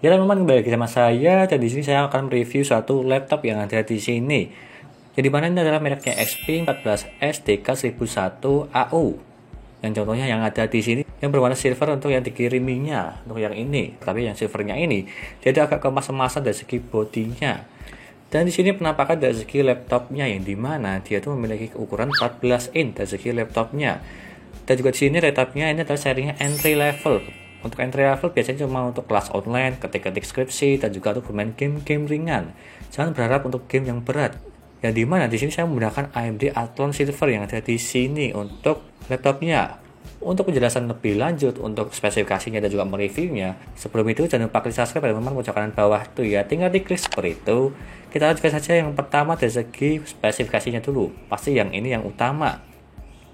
Ya teman-teman, kembali lagi sama saya, dan di sini saya akan review satu laptop yang ada di sini. Jadi mana ini adalah mereknya XP 14S DK1001AU. Yang contohnya yang ada di sini yang berwarna silver untuk yang dikiriminya, untuk yang ini. Tapi yang silvernya ini jadi agak kemas-kemasan dari segi bodinya. Dan di sini penampakan dari segi laptopnya yang dimana dia tuh memiliki ukuran 14 inch dari segi laptopnya. Dan juga di sini laptopnya ini adalah serinya entry level. Untuk entry level biasanya cuma untuk kelas online, ketik-ketik skripsi, dan juga untuk bermain game-game ringan. Jangan berharap untuk game yang berat. Yang dimana di sini saya menggunakan AMD Athlon Silver yang ada di sini untuk laptopnya. Untuk penjelasan lebih lanjut untuk spesifikasinya dan juga mereviewnya, sebelum itu jangan lupa klik subscribe dan teman-teman kanan bawah itu ya. Tinggal diklik seperti itu. Kita lanjutkan saja yang pertama dari segi spesifikasinya dulu. Pasti yang ini yang utama.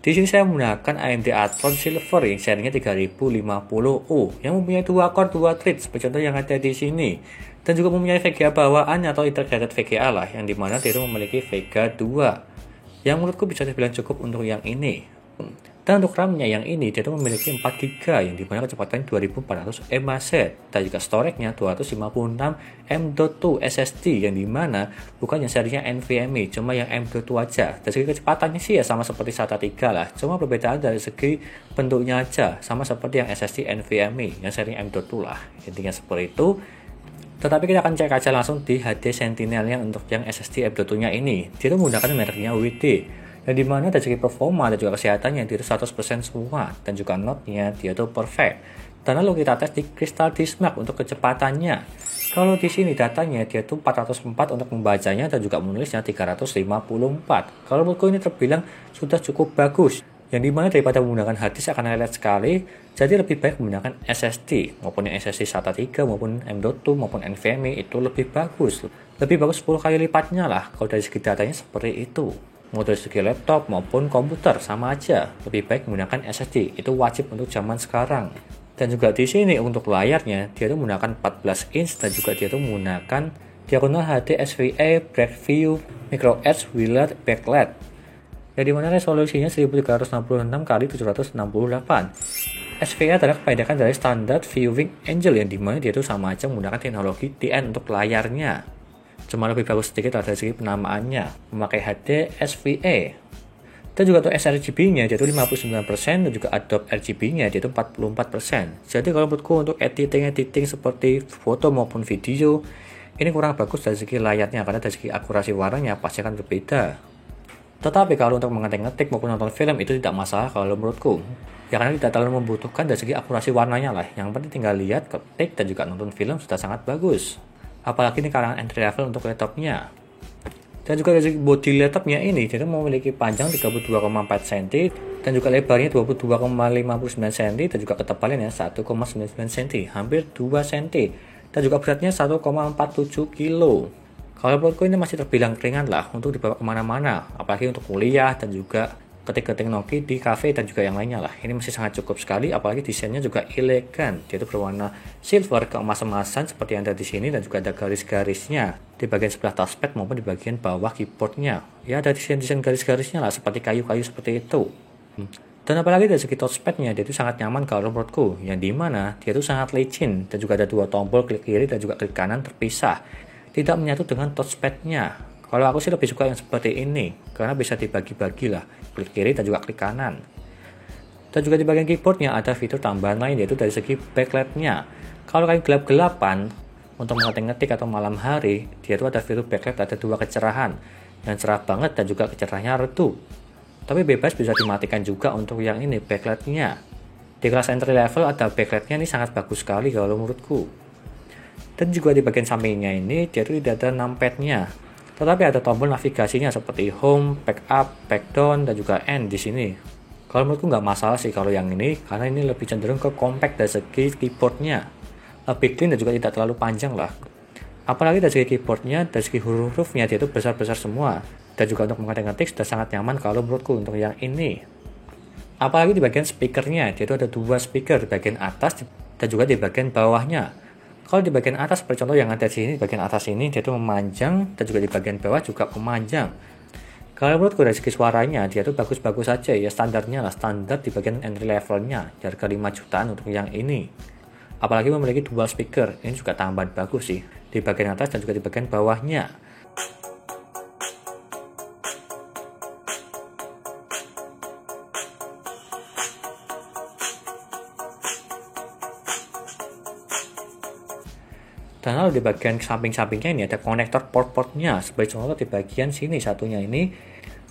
Di sini saya menggunakan AMD Athlon Silver yang serinya 3050U yang mempunyai 2 core 2 thread seperti contoh yang ada di sini, dan juga mempunyai VGA bawaan atau integrated VGA lah, yang dimana dia itu memiliki VGA 2 yang menurutku bisa dibilang cukup untuk yang ini. Dan untuk RAM-nya yang ini dia itu memiliki 4GB yang dimana kecepatannya 2400 mAh, dan juga storage-nya 256 M.2 SSD yang dimana bukan yang serinya NVMe, cuma yang M.2 aja. Dari segi kecepatannya sih ya sama seperti SATA 3 lah, cuma perbedaan dari segi bentuknya aja sama seperti yang SSD NVMe yang seri M.2 lah, intinya seperti itu. Tetapi kita akan cek aja langsung di HD Sentinel-nya untuk yang SSD M.2 nya ini. Dia itu menggunakan mereknya WD, yang dimana dari segi performa dan juga kesehatannya dia itu 100% semua, dan juga note-nya dia itu perfect. Dan lalu kita tes di Crystal Diskmark untuk kecepatannya. Kalau di sini datanya dia itu 404 untuk membacanya dan juga menulisnya 354. Kalau menurutku ini terbilang sudah cukup bagus. Yang dimana daripada menggunakan hard disk akan lelet sekali, jadi lebih baik menggunakan SSD, maupun yang SSD SATA 3 maupun M.2 maupun NVMe itu lebih bagus. Lebih bagus 10 kali lipatnya lah kalau dari segi datanya seperti itu. Mau dari segi laptop maupun komputer sama aja, lebih baik menggunakan SSD, itu wajib untuk zaman sekarang. Dan juga di sini untuk layarnya dia itu menggunakan 14 inch dan juga dia itu menggunakan diagonal HD SVA Breakview Micro Edge Wheeler Backlight, yang dimana resolusinya 1366x768. SVA adalah kependekan dari Standard Viewing Angle, yang dimana dia itu sama aja menggunakan teknologi TN untuk layarnya. Cuma lebih bagus sedikit dari segi penamaannya, memakai HD SVA. Dan juga untuk sRGB-nya dia itu 59% dan juga Adobe RGB-nya dia itu 44%. Jadi kalau menurutku untuk editing seperti foto maupun video, ini kurang bagus dari segi layarnya, karena dari segi akurasi warnanya pasti akan berbeda. Tetapi kalau untuk mengetik-ngetik maupun nonton film itu tidak masalah kalau menurutku. Ya karena tidak terlalu membutuhkan dari segi akurasi warnanya lah. Yang penting tinggal lihat, ketik, dan juga nonton film sudah sangat bagus. Apalagi ini kalangan entry level untuk laptopnya. Dan juga dari body laptopnya ini dia memiliki panjang 32,4 cm dan juga lebarnya 22,59 cm dan juga ketebalannya 1,99 cm, hampir 2 cm, dan juga beratnya 1,47 kg. Kalau menurutku ini masih terbilang ringan lah untuk dibawa kemana-mana, apalagi untuk kuliah dan juga ketik-ketik noki di cafe dan juga yang lainnya lah. Ini masih sangat cukup sekali, apalagi desainnya juga elegan. Dia itu berwarna silver keemas-emasan seperti yang ada di sini, dan juga ada garis-garisnya di bagian sebelah touchpad maupun di bagian bawah keyboardnya. Ya ada desain-desain garis-garisnya lah seperti kayu-kayu seperti itu. Dan apalagi dari segi touchpadnya dia itu sangat nyaman kalau menurutku, yang dimana dia itu sangat licin dan juga ada 2 tombol klik kiri dan juga klik kanan terpisah, tidak menyatu dengan touchpadnya. Kalau aku sih lebih suka yang seperti ini, karena bisa dibagi-bagi lah, klik kiri dan juga klik kanan. Dan juga di bagian keyboardnya ada fitur tambahan lain, yaitu dari segi backlight-nya. Kalau kalian gelap-gelapan, untuk mengetik-ngetik atau malam hari, dia itu ada fitur backlight, ada 2 kecerahan, yang cerah banget dan juga kecerahannya redup. Tapi bebas bisa dimatikan juga untuk yang ini backlight-nya. Di kelas entry level ada backlight-nya, ini sangat bagus sekali kalau menurutku. Dan juga di bagian sampingnya ini, dia itu tidak ada numpad-nya. Tetapi ada tombol navigasinya seperti home, back up, back down, dan juga end di sini. Kalau menurutku nggak masalah sih kalau yang ini, karena ini lebih cenderung ke compact dari segi keyboardnya. Lebih clean dan juga tidak terlalu panjang lah. Apalagi dari segi keyboardnya, dari segi huruf-hurufnya dia itu besar-besar semua. Dan juga untuk mengetik-ngetik sudah sangat nyaman kalau menurutku untuk yang ini. Apalagi di bagian speakernya, dia itu ada 2 speaker di bagian atas dan juga di bagian bawahnya. Kalau di bagian atas, seperti contoh yang ada di sini, bagian atas ini dia itu memanjang, dan juga di bagian bawah juga memanjang. Kalau menurutku dari segi suaranya dia tuh bagus-bagus saja ya, standarnya lah, standar di bagian entry levelnya, harga 5 jutaan untuk yang ini. Apalagi memiliki dual speaker, ini juga tambahan bagus sih di bagian atas dan juga di bagian bawahnya. Dan lalu di bagian samping-sampingnya ini ada konektor port-portnya. Sebagai contoh di bagian sini satunya ini,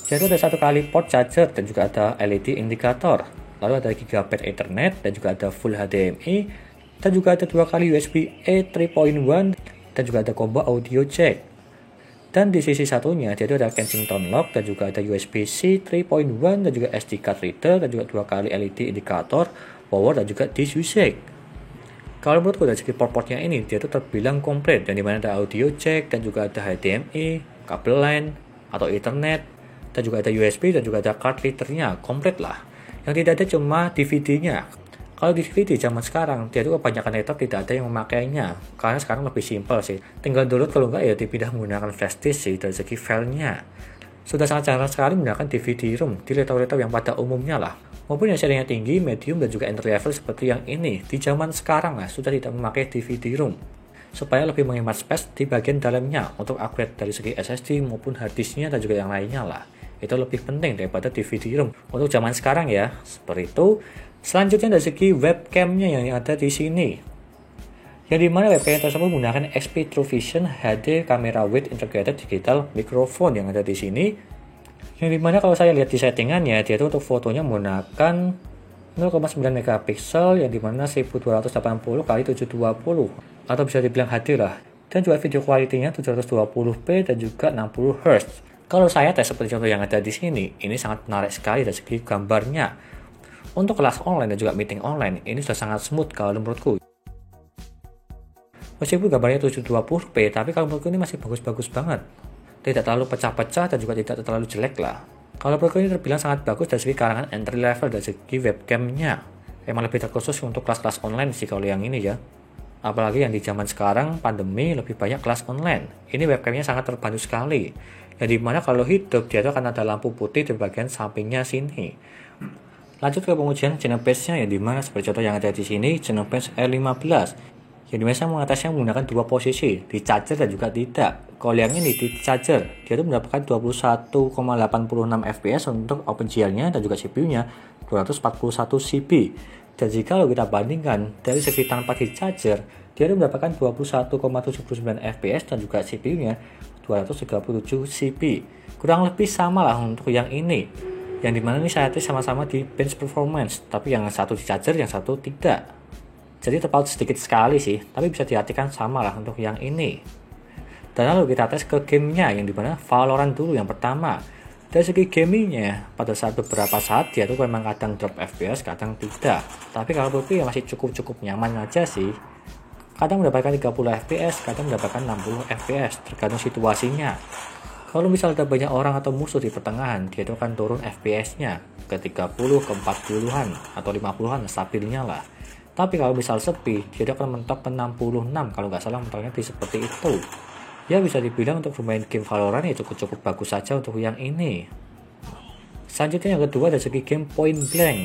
jadi ada 1 kali port charger dan juga ada LED indikator. Lalu ada Gigabit Ethernet dan juga ada Full HDMI dan juga ada 2 kali USB-A 3.1 dan juga ada combo audio jack. Dan di sisi satunya dia ada Kensington lock dan juga ada USB-C 3.1 dan juga SD card reader dan juga 2 kali LED indikator, power dan juga disk usage. Kalau menurutku dari segi port-portnya ini dia itu terbilang komplit, dan dimana ada audio jack dan juga ada HDMI, kabel LAN atau Ethernet dan juga ada USB dan juga ada card readernya, komplit lah. Yang tidak ada cuma DVD-nya. Kalau DVD zaman sekarang dia itu kebanyakan laptop tidak ada yang memakainya, karena sekarang lebih simpel sih. Tinggal download, kalau enggak ya dipindah menggunakan flash disk sih dari segi filenya. Sudah sangat jarang sekali menggunakan DVD-ROM di laptop-laptop yang pada umumnya lah. Maupun yang serinya tinggi, medium, dan juga entry level seperti yang ini. Di zaman sekarang lah, sudah tidak memakai DVD-ROM. Supaya lebih menghemat space di bagian dalamnya untuk upgrade dari segi SSD maupun hard disknya dan juga yang lainnya lah. Itu lebih penting daripada DVD-ROM untuk zaman sekarang ya. Seperti itu. Selanjutnya dari segi webcamnya yang ada di sini. Yang dimana webcam tersebut menggunakan XP TrueVision HD Camera with Integrated Digital Microphone yang ada di sini. Yang dimana kalau saya lihat di settingannya, dia itu untuk fotonya menggunakan 0,9 megapiksel yang dimana 1280 x 720 atau bisa dibilang HD lah. Dan juga video kualitinya 720p dan juga 60 Hz. Kalau saya tes seperti contoh yang ada di sini, ini sangat menarik sekali dari segi gambarnya. Untuk kelas online dan juga meeting online, ini sudah sangat smooth kalau menurutku. Meskipun gambarnya 720p, tapi kalau menurutku ini masih bagus-bagus banget. Tidak terlalu pecah-pecah dan juga tidak terlalu jelek lah. Kalau menurutku ini terbilang sangat bagus dari segi kalangan entry level dari segi webcamnya. Emang lebih terkhusus untuk kelas-kelas online sih kalau yang ini ya. Apalagi yang di zaman sekarang pandemi lebih banyak kelas online. Ini webcamnya sangat terbantu sekali. Yang dimana kalau hidup dia itu akan ada lampu putih di bagian sampingnya sini. Lanjut ke pengujian Genebench-nya yang dimana seperti contoh yang ada di sini Genebench R15. Yang dimana saya mengatasnya menggunakan 2 posisi, di charger dan juga tidak. Kalau yang ini di charger, dia itu mendapatkan 21,86 fps untuk OpenGL-nya dan juga CPU-nya 241 GB. Dan jika kita bandingkan dari segi tanpa di charger, dia itu mendapatkan 21,79 fps dan juga CPU-nya 237 GB. Kurang lebih sama lah untuk yang ini. Yang dimana ini saya tes sama-sama di bench performance, tapi yang satu di charger, yang satu tidak. Jadi terpaut sedikit sekali sih, tapi bisa diartikan sama lah untuk yang ini. Dan lalu kita tes ke gamenya, yang dimana Valorant dulu yang pertama. Dari segi gamingnya, pada saat beberapa saat dia tuh memang kadang drop FPS, kadang tidak. Tapi kalau menurutku ya masih cukup nyaman aja sih. Kadang mendapatkan 30 FPS, kadang mendapatkan 60 FPS, tergantung situasinya. Kalau misalnya ada banyak orang atau musuh di pertengahan, dia itu akan turun FPS-nya ke 30, ke 40-an, atau 50-an, stabilnya lah. Tapi kalau misal sepi, dia akan mentok ke 66 kalau nggak salah mentoknya di seperti itu. Ya bisa dibilang untuk bermain game Valorant ya cukup bagus saja untuk yang ini. Selanjutnya yang kedua dari segi game point blank.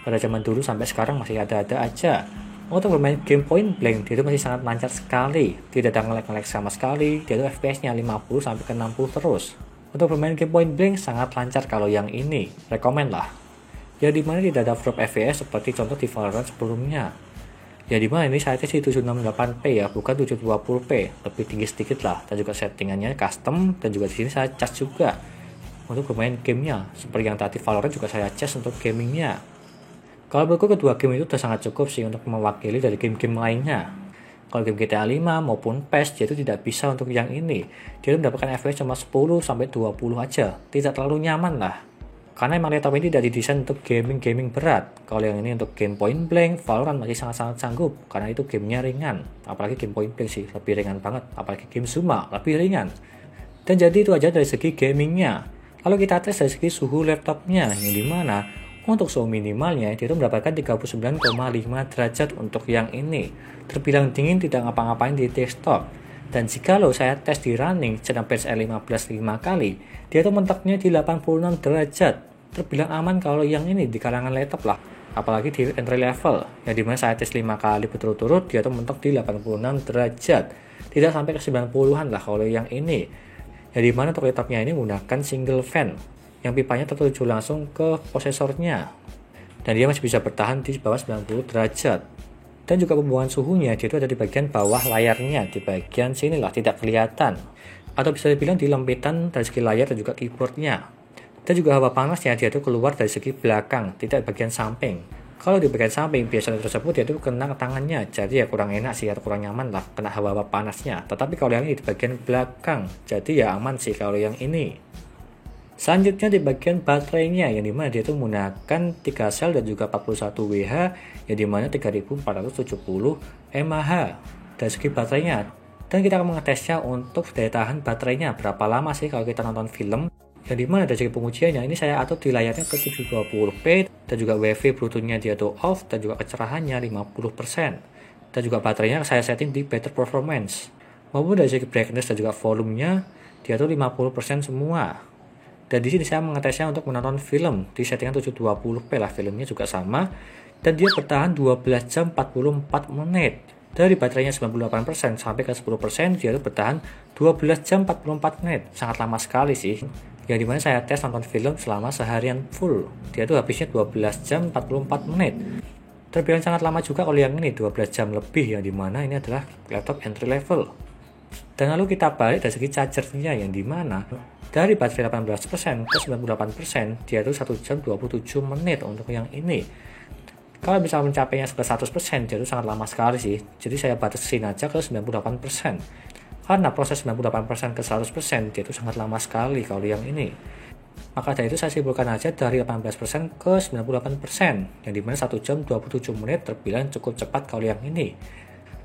Pada zaman dulu sampai sekarang masih ada-ada aja. Untuk bermain game point blank dia itu masih sangat lancar sekali. Tidak ada nge-lag sama sekali. Dia itu FPS-nya 50 sampai ke 60 terus. Untuk bermain game point blank sangat lancar kalau yang ini. Rekomen lah. Ya dimana tidak ada drop FPS seperti contoh di Valorant sebelumnya. Ya dimana ini saya tes di 768p ya, bukan 720p, lebih tinggi sedikit lah. Dan juga settingannya custom dan juga di sini saya cas juga untuk bermain gamenya. Seperti yang tadi Valorant juga saya cas untuk gamingnya. Kalau menurutku kedua game itu sudah sangat cukup sih untuk mewakili dari game-game lainnya. Kalau game GTA 5 maupun PES dia itu tidak bisa untuk yang ini. Dia mendapatkan FPS cuma 10 sampai 20 aja, tidak terlalu nyaman lah. Karena emang laptop ini tidak didesain untuk gaming berat. Kalau yang ini untuk game point blank, Valorant masih sangat-sangat sanggup. Karena itu gamenya ringan. Apalagi game point blank sih, lebih ringan banget. Apalagi game Zuma, lebih ringan. Dan jadi itu aja dari segi gamingnya. Lalu kita tes dari segi suhu laptopnya. Yang dimana untuk suhu minimalnya, dia itu mendapatkan 39,5 derajat untuk yang ini. Terbilang dingin, tidak ngapa-ngapain di desktop. Dan jika saya tes di running Genebench R15 5 kali, dia itu mentoknya di 86 derajat. Terbilang aman kalau yang ini di kalangan laptop lah. apalagi di entry level, yang dimana saya tes 5 kali berturut-turut, dia tuh mentok di 86 derajat, tidak sampai ke 90-an lah kalau yang ini. Yang dimana untuk laptopnya ini menggunakan single fan, yang pipanya tertuju langsung ke prosesornya, dan dia masih bisa bertahan di bawah 90 derajat. Dan juga pembuangan suhunya, dia itu ada di bagian bawah layarnya, di bagian sinilah, tidak kelihatan, atau bisa dibilang di lempitan dari segi layar dan juga keyboardnya. Dan juga hawa panasnya dia itu keluar dari segi belakang, tidak di bagian samping. Kalau di bagian samping biasanya tersebut dia itu kena ke tangannya, jadi ya kurang enak sih atau kurang nyaman lah kena hawa panasnya. Tetapi kalau yang ini di bagian belakang, jadi ya aman sih kalau yang ini. Selanjutnya di bagian baterainya, yang dimana dia itu menggunakan 3 sel dan juga 41 WH, yang dimana 3470 mAh dari segi baterainya. Dan kita akan mengetesnya untuk daya tahan baterainya berapa lama sih kalau kita nonton film. Yang dimana dari segi pengujiannya ini saya atur di layarnya ke 720p, dan juga WiFi Bluetooth-nya dia tuh off, dan juga kecerahannya 50%. Dan juga baterainya saya setting di better performance. Maupun dari segi brightness dan juga volumenya dia tuh 50% semua. Dan di sini saya mengetesnya untuk menonton film di settingan 720p lah, filmnya juga sama, dan dia bertahan 12 jam 44 menit. Dari baterainya 98% sampai ke 10%, dia bertahan 12 jam 44 menit. Sangat lama sekali sih. Yang dimana saya tes nonton film selama seharian full, dia tuh habisnya 12 jam 44 menit. Terbilang sangat lama juga kalau yang ini 12 jam lebih, yang dimana ini adalah laptop entry level. Dan lalu kita balik dari segi chargernya, yang dimana dari baterai 18% ke 98%, dia itu 1 jam 27 menit untuk yang ini. Kalau bisa mencapainya ke 100%, dia itu sangat lama sekali sih. Jadi saya batasin aja ke 98%. Karena proses 98% ke 100%, dia itu sangat lama sekali kalau yang ini. Maka dari itu saya simpulkan aja dari 18% ke 98%, yang dimana 1 jam 27 menit terbilang cukup cepat kalau yang ini.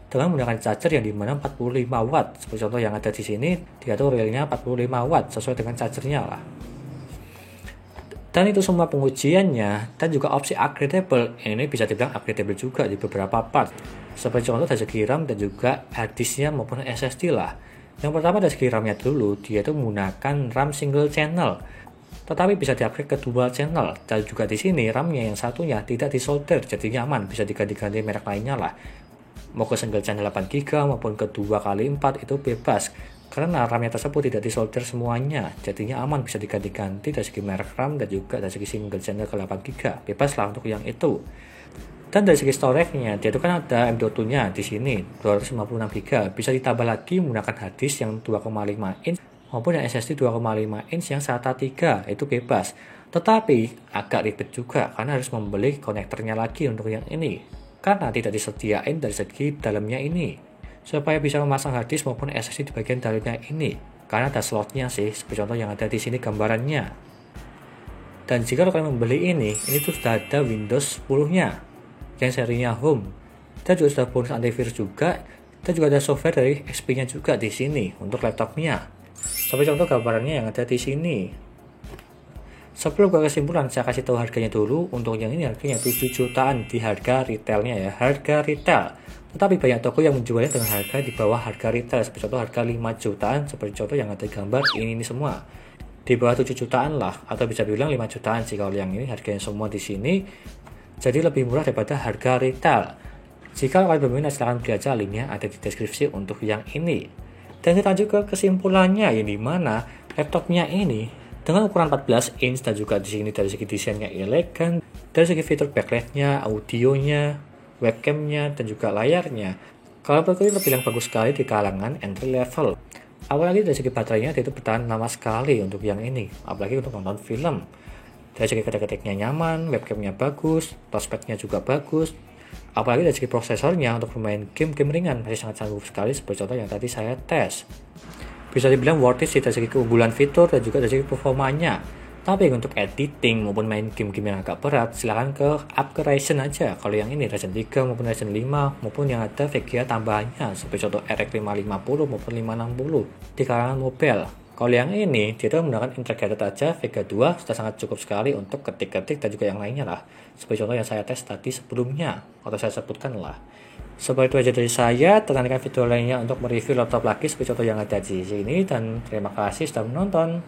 Dengan menggunakan charger yang dimana 45 watt, seperti contoh yang ada di sini, dia tuh realnya 45 watt sesuai dengan chargernya lah. Dan itu semua pengujiannya, dan juga opsi upgradable, yang ini bisa dibilang upgradable juga di beberapa part, seperti contoh dari segi RAM dan juga harddisknya maupun SSD lah. Yang pertama dari segi RAM-nya dulu, dia tuh menggunakan RAM single channel, tetapi bisa diupgrade ke dual channel. Dan juga di sini RAM-nya yang satunya tidak disolder, jadi nyaman, bisa diganti-ganti merek lainnya lah. Mau ke single channel 8GB maupun ke 2x4 itu bebas, karena RAM-nya tersebut tidak disolder semuanya, jadinya aman, bisa diganti-ganti dari segi merek RAM dan juga dari segi single channel ke 8GB, bebas lah untuk yang itu. Dan dari segi storage-nya, dia itu kan ada M.2-nya di sini 256GB, bisa ditambah lagi menggunakan harddisk yang 2,5 inch maupun yang SSD 2,5 inch yang SATA 3, itu bebas. Tetapi agak ribet juga karena harus membeli konektornya lagi untuk yang ini, karena tidak disediain dari segi dalamnya ini, supaya bisa memasang harddisk maupun SSD di bagian dalamnya ini, karena ada slotnya sih, seperti contoh yang ada di sini gambarannya. Dan jika kalian membeli ini tuh sudah ada Windows 10-nya, yang serinya Home, dan juga sudah bonus antivirus juga, dan juga ada software dari XP-nya juga di sini untuk laptopnya, seperti contoh gambarannya yang ada di sini. Sebelum ke kesimpulan, saya kasih tahu harganya dulu. Untuk yang ini harganya 7 jutaan di harga retailnya ya, harga retail. Tetapi banyak toko yang menjualnya dengan harga di bawah harga retail, seperti contoh harga 5 jutaan, seperti contoh yang ada gambar ini semua. Di bawah 7 jutaan lah, atau bisa bilang 5 jutaan sih kalau yang ini harganya semua di sini. Jadi lebih murah daripada harga retail. Jika kalian berminat silahkan beli aja, linknya ada di deskripsi untuk yang ini. Dan kita lanjut ke kesimpulannya, yang dimana laptopnya ini dengan ukuran 14 inch dan juga di sini dari segi desainnya elegan, dari segi fitur backlightnya, audionya, webcamnya, dan juga layarnya, kalau menurutku ini terbilang bagus sekali di kalangan entry level. Apalagi dari segi baterainya dia itu bertahan lama sekali untuk yang ini, apalagi untuk nonton film. Dari segi ketik-ketiknya nyaman, webcamnya bagus, touchpadnya juga bagus. Apalagi dari segi prosesornya untuk bermain game-game ringan masih sangat sanggup sekali, seperti contoh yang tadi saya tes. Bisa dibilang worth it sih dari segi keunggulan fitur dan juga dari segi performanya. Tapi untuk editing maupun main game-game yang agak berat, silahkan up ke Ryzen aja. Kalau yang ini Ryzen 3 maupun Ryzen 5 maupun yang ada VGA tambahannya, seperti contoh RX 550 maupun 560 di kalangan mobile. Kalau yang ini dia tuh menggunakan integrated aja, Vega 2 sudah sangat cukup sekali untuk ketik-ketik dan juga yang lainnya lah. Seperti contoh yang saya tes tadi sebelumnya, atau saya sebutkan lah. Seperti itu aja dari saya, tekankan video lainnya untuk mereview laptop lagi seperti contoh yang ada di sini, dan terima kasih sudah menonton.